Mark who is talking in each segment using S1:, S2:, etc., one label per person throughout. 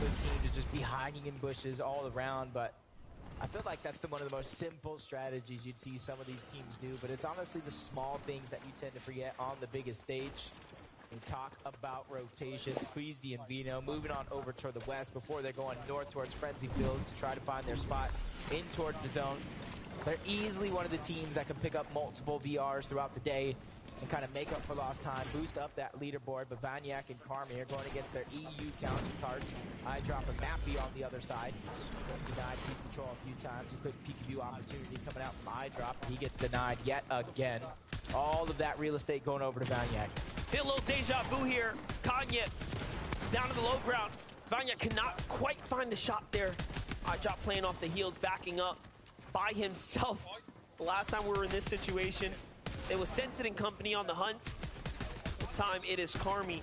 S1: other team to just be hiding in bushes all around, but I feel like that's one of the most simple strategies you'd see some of these teams do, but it's honestly the small things that you tend to forget on the biggest stage. We talk about rotations. Queasy and Vino moving on over toward the west before they're going north towards Frenzy Fields to try to find their spot in towards the zone. They're easily one of the teams that can pick up multiple VRs throughout the day and kind of make up for lost time, boost up that leaderboard. But Vanyak and Carmi are going against their EU counterparts. I drop a Mappy on the other side. Denied piece control a few times. A quick peek view opportunity coming out from iDrop. He gets denied yet again. All of that real estate going over to Vanyak.
S2: Feel a little deja vu here. Kanye down to the low ground. Vanyak cannot quite find the shot there. iDrop playing off the heels, backing up by himself. The last time we were in this situation, it was Sensen and company on the hunt. This time it is Carmi.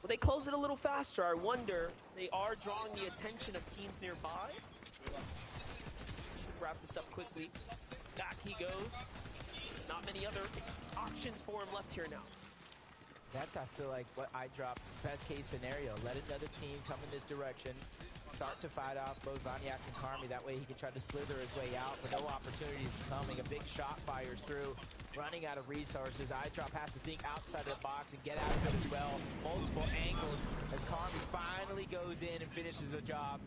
S2: Will they close it a little faster? I wonder. They are drawing the attention of teams nearby. Should wrap this up quickly. Back he goes. Not many other options for him left here now.
S1: That's, I feel like, what iDrop, best case scenario. Let another team come in this direction. Start to fight off both Vanyak and Carmi. That way he can try to slither his way out, but no opportunities coming. A big shot fires through, running out of resources. iDrop has to think outside of the box and get out of it as well. Multiple angles as Carmi finally goes in and finishes the job.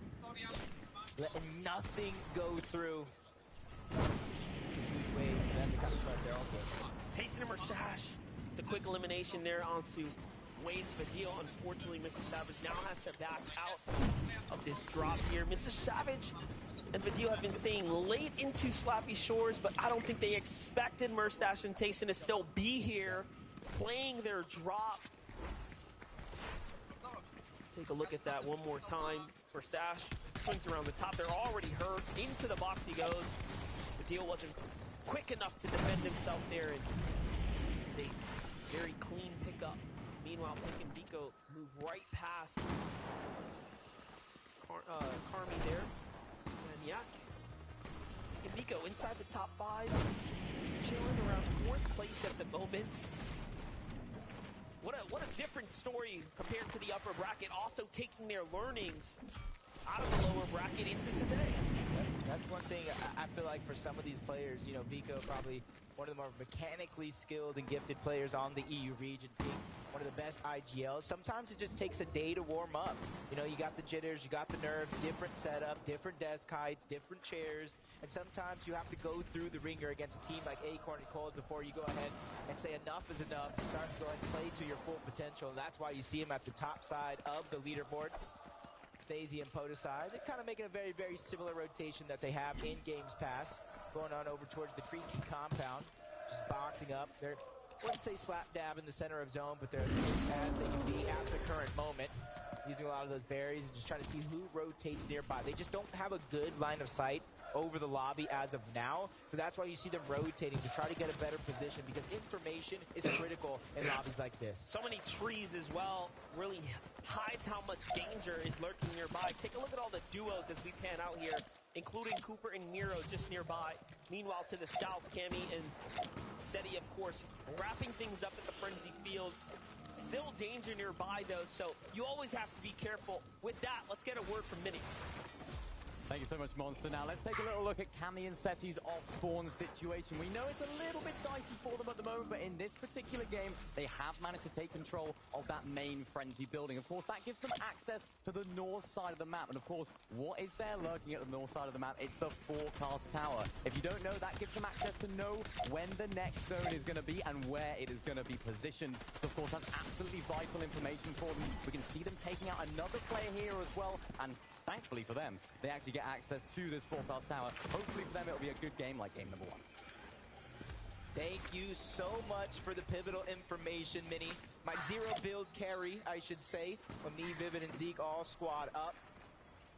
S1: Letting nothing go through. It's a huge wave for them to kind of start their own game.
S2: Tasting him or Stash. The quick elimination there onto Waves Video. Unfortunately, Mr. Savage now has to back out of this drop here. Mr. Savage and Video have been staying late into Slappy Shores, but I don't think they expected Merstash and Tayson to still be here playing their drop. Let's take a look at that one more time. Merstash swings around the top. They're already hurt. Into the box he goes. Video wasn't quick enough to defend himself there, and it's a very clean pickup. Meanwhile, Pick and Vico move right past Carmi there. And yeah, Pick and Vico inside the top 5, chilling around 4th place at the moment. What a different story compared to the upper bracket. Also taking their learnings out of the lower bracket into today.
S1: That's one thing I feel like for some of these players, you know, Vico probably one of the more mechanically skilled and gifted players on the EU region, being one of the best IGLs. Sometimes it just takes a day to warm up. You know, you got the jitters, you got the nerves, different setup, different desk heights, different chairs, and sometimes you have to go through the ringer against a team like Acorn and Cold before you go ahead and say enough is enough, start to go ahead and play to your full potential, and that's why you see him at the top side of the leaderboards. Stacey and Podicide, they're kind of making a very, very similar rotation that they have in Games Pass, going on over towards the Creaky compound, just boxing up. They're, I wouldn't say slap dab in the center of zone, but they're as close as they can be at the current moment, using a lot of those berries and just trying to see who rotates nearby. They just don't have a good line of sight over the lobby as of now, so that's why you see them rotating to try to get a better position, because information is critical in lobbies like this.
S2: So many trees as well really hides how much danger is lurking nearby. Take a look at all the duos as we pan out here, including Cooper and Miro just nearby. Meanwhile, to the south, Cammy and Seti, of course, wrapping things up at the Frenzy Fields. Still danger nearby, though, so you always have to be careful. With that, let's get a word from Minnie.
S3: Thank you so much, Monster. Now, let's take a little look at Cammy and Seti's off-spawn situation. We know it's a little bit dicey for them at the moment, but in this particular game, they have managed to take control of that main Frenzy building. Of course, that gives them access to the north side of the map. And of course, what is there lurking at the north side of the map? It's the forecast tower. If you don't know, that gives them access to know when the next zone is going to be and where it is going to be positioned. So, of course, that's absolutely vital information for them. We can see them taking out another player here as well, and thankfully for them, they actually get access to this forecast tower. Hopefully for them, it'll be a good game like game number 1.
S1: Thank you so much for the pivotal information, Minnie. My zero build carry, I should say, when me, Vivid, and Zeke all squad up.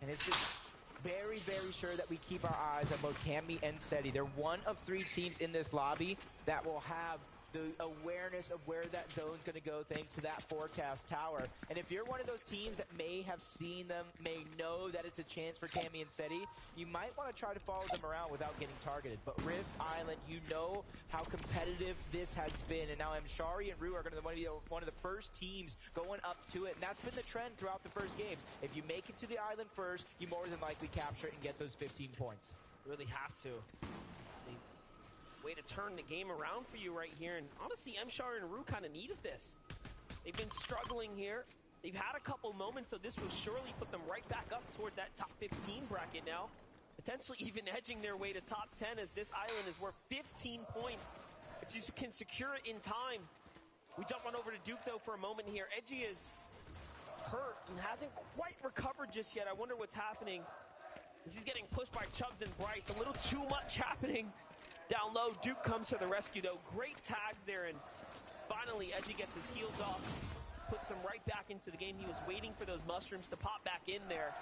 S1: And it's just very, very sure that we keep our eyes on both Cammy and Seti. They're one of 3 teams in this lobby that will have the awareness of where that zone's going to go thanks to that forecast tower. And if you're one of those teams that may have seen them, may know that it's a chance for Cammy and Seti, you might want to try to follow them around without getting targeted. But Rift Island, you know how competitive this has been. And now Mshari and Rue are going to be one of the first teams going up to it. And that's been the trend throughout the first games. If you make it to the island first, you more than likely capture it and get those 15 points.
S2: You really have to. Way to turn the game around for you right here. And honestly, Mshari and Rue kind of needed this. They've been struggling here. They've had a couple moments, so this will surely put them right back up toward that top 15 bracket now. Potentially even edging their way to top 10, as this island is worth 15 points. If you can secure it in time. We jump on over to Duke, though, for a moment here. Edgy is hurt and hasn't quite recovered just yet. I wonder what's happening as he's getting pushed by Chubbs and Bryce. A little too much happening down low. Duke comes to the rescue, though. Great tags there, and finally Edgy gets his heels off, puts him right back into the game. He was waiting for those mushrooms to pop back in there.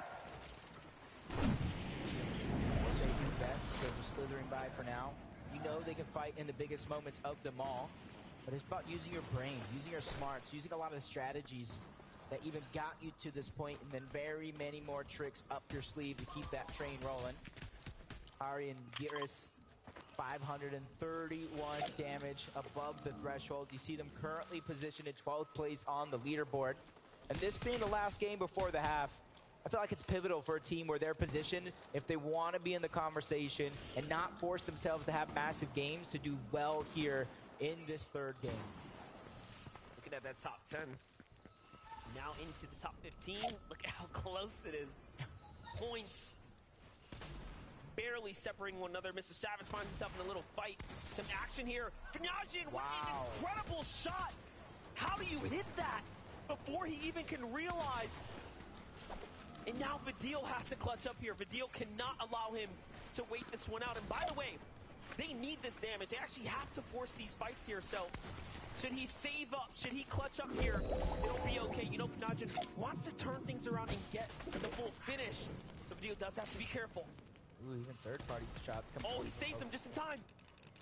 S1: What they do best, they're just slithering by for now. You know they can fight in the biggest moments of them all, but it's about using your brain, using your smarts, using a lot of the strategies that even got you to this point, and then very many more tricks up your sleeve to keep that train rolling. Ari and Giris, 531 damage above the threshold. You see them currently positioned in 12th place on the leaderboard. And this being the last game before the half, I feel like it's pivotal for a team where they're positioned, if they want to be in the conversation and not force themselves to have massive games, to do well here in this third game.
S2: Looking at that top 10. Now into the top 15. Look at how close it is. Points barely separating one another. Mr. Savage finds himself in a little fight. Some action here. Fnajin, what an incredible shot. How do you hit that before he even can realize? And now Vidil has to clutch up here. Vidil cannot allow him to wait this one out. And by the way, they need this damage. They actually have to force these fights here. So should he save up? Should he clutch up here? It'll be okay. You know, Fnajin wants to turn things around and get the full finish. So Vidil does have to be careful.
S1: Ooh, even third-party shots coming.
S2: Oh, he saves him just in time.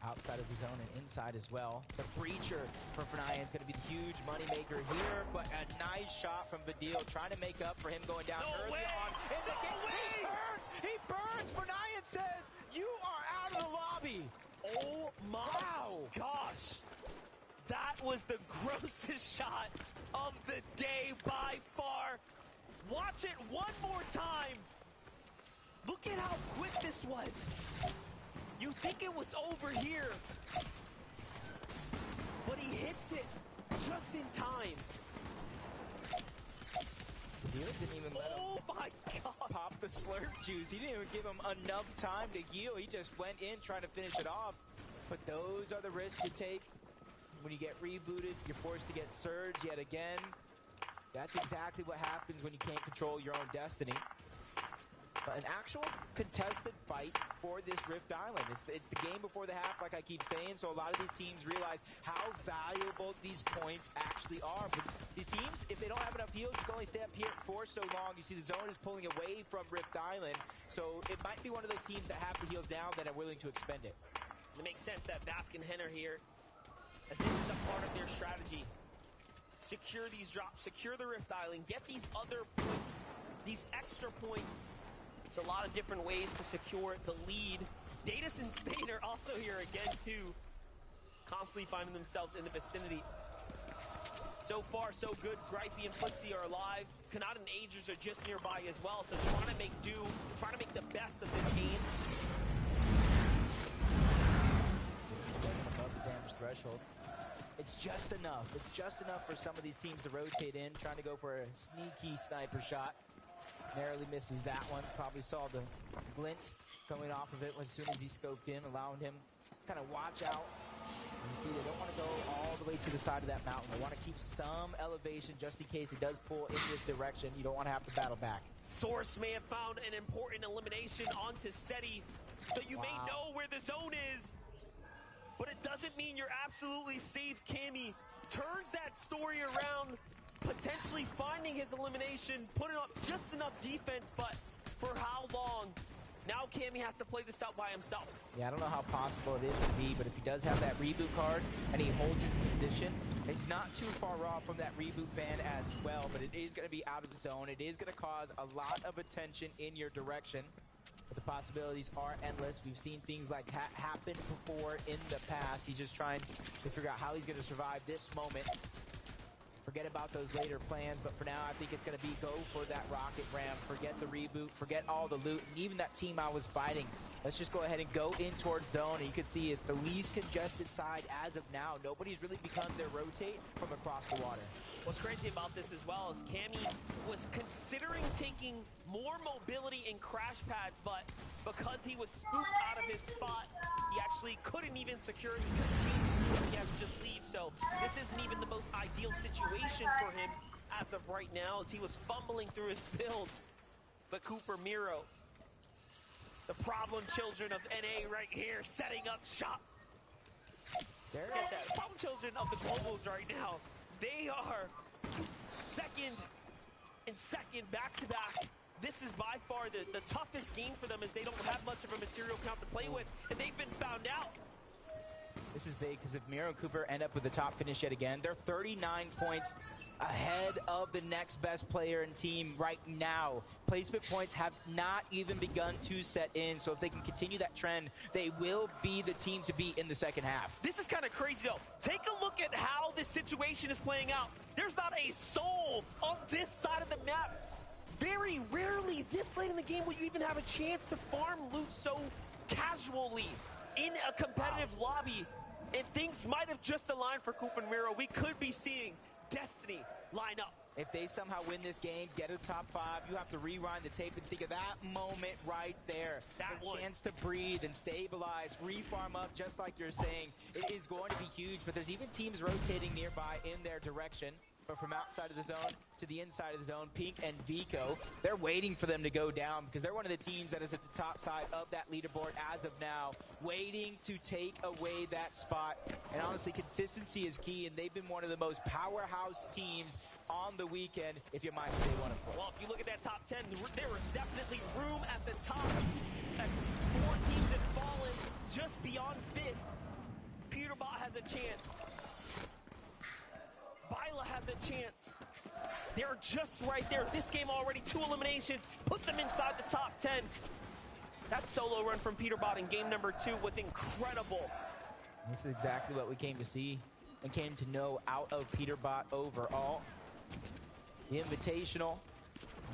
S1: Outside of the zone and inside as well. The breacher for Fnayan is going to be the huge moneymaker here, but a nice shot from Vidil trying to make up for him going down early on. In the game. He burns! Fnayan says, you are out of the lobby!
S2: Oh my gosh! That was the grossest shot of the day by far. Watch it one more time. Look at how quick this was. You think it was over here, but he hits it just in time.
S1: Vidil didn't even let him pop the slurp juice. He didn't even give him enough time to heal. He just went in trying to finish it off. But those are the risks you take. When you get rebooted, you're forced to get surged yet again. That's exactly what happens when you can't control your own destiny. But an actual contested fight for this Rift Island. It's the game before the half, like I keep saying, so a lot of these teams realize how valuable these points actually are. But these teams, if they don't have enough heals, you can only stay up here for so long. You see the zone is pulling away from Rift Island, so it might be one of those teams that have the heals down that are willing to expend it.
S2: It makes sense that Baskin Henner here, as this is a part of their strategy. Secure these drops, secure the Rift Island, get these other points, these extra points. There's a lot of different ways to secure the lead. Datus and Stain are also here again, too. Constantly finding themselves in the vicinity. So far, so good. Gripey and Flixie are alive. Kanata and Agers are just nearby as well, so trying to make do, trying to make the best of this game.
S1: 57 above the damage threshold. It's just enough. It's just enough for some of these teams to rotate in, trying to go for a sneaky sniper shot. Narrowly misses that one. Probably saw the glint coming off of it as soon as he scoped in, allowing him to kind of watch out. And you see, they don't want to go all the way to the side of that mountain. They want to keep some elevation just in case it does pull in this direction. You don't want to have to battle back.
S2: Source may have found an important elimination onto Seti, so you may know where the zone is, but it doesn't mean you're absolutely safe. Cammy turns that story around, potentially finding his elimination, putting up just enough defense, but for how long? Now Cammy has to play this out by himself.
S1: Yeah, I don't know how possible it is to be, but if he does have that reboot card and he holds his position, he's not too far off from that reboot ban as well, but it is going to be out of zone. It is going to cause a lot of attention in your direction. But the possibilities are endless. We've seen things like happen before in the past. He's just trying to figure out how he's going to survive this moment. Forget about those later plans, but for now, I think it's going to be go for that rocket ramp. Forget the reboot, forget all the loot, and even that team I was fighting. Let's just go ahead and go in towards zone. And you can see it's the least congested side as of now. Nobody's really begun their rotate from across the water.
S2: What's crazy about this as well is Cammy was considering taking more mobility in crash pads, but because he was spooked out of his spot, he actually couldn't even secure it. He couldn't change his spot. He had to just leave. So this isn't even the most ideal situation for him as of right now, as he was fumbling through his builds. But Cooper Miro, the problem children of NA right here, setting up shop.
S1: There
S2: Look at that. Problem children of the globals right now. They are second and second back-to-back. This is by far the toughest game for them, as they don't have much of a material count to play with, and they've been found out.
S1: This is big, because if Miro and Cooper end up with the top finish yet again, they're 39 points ahead of the next best player in team right now. Placement points have not even begun to set in, so if they can continue that trend, they will be the team to beat in the second half.
S2: This is kind of crazy, though. Take a look at how this situation is playing out. There's not a soul on this side of the map. Very rarely this late in the game will you even have a chance to farm loot so casually in a competitive lobby. And things might have just aligned for Cooper and Miro. We could be seeing Destiny line up.
S1: If they somehow win this game, get a top 5, you have to rewind the tape and think of that moment right there.
S2: That one.
S1: Chance to breathe and stabilize, refarm up, just like you're saying. It is going to be huge, but there's even teams rotating nearby in their direction. But from outside of the zone to the inside of the zone, Pink and Vico, they're waiting for them to go down, because they're one of the teams that is at the top side of that leaderboard as of now, waiting to take away that spot. And honestly, consistency is key, and they've been one of the most powerhouse teams on the weekend, if you mind stay 1 and 4.
S2: Well, if you look at that top 10, there was definitely room at the top, as 4 teams had fallen just beyond 5th. Peterbot has a chance. Byla has a chance. They're just right there. This game already 2 eliminations. Put them inside the top 10. That solo run from Peterbot in game number 2 was incredible.
S1: This is exactly what we came to see and came to know out of Peterbot overall. The Invitational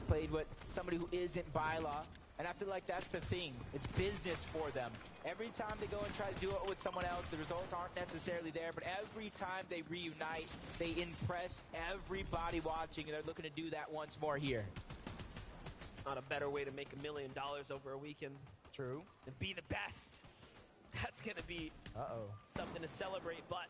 S1: played with somebody who isn't Byla. And I feel like that's the thing. It's business for them. Every time they go and try to do it with someone else, the results aren't necessarily there. But every time they reunite, they impress everybody watching. And they're looking to do that once more here.
S2: Not a better way to make $1 million over a weekend.
S1: True.
S2: And be the best. That's going to be something to celebrate. But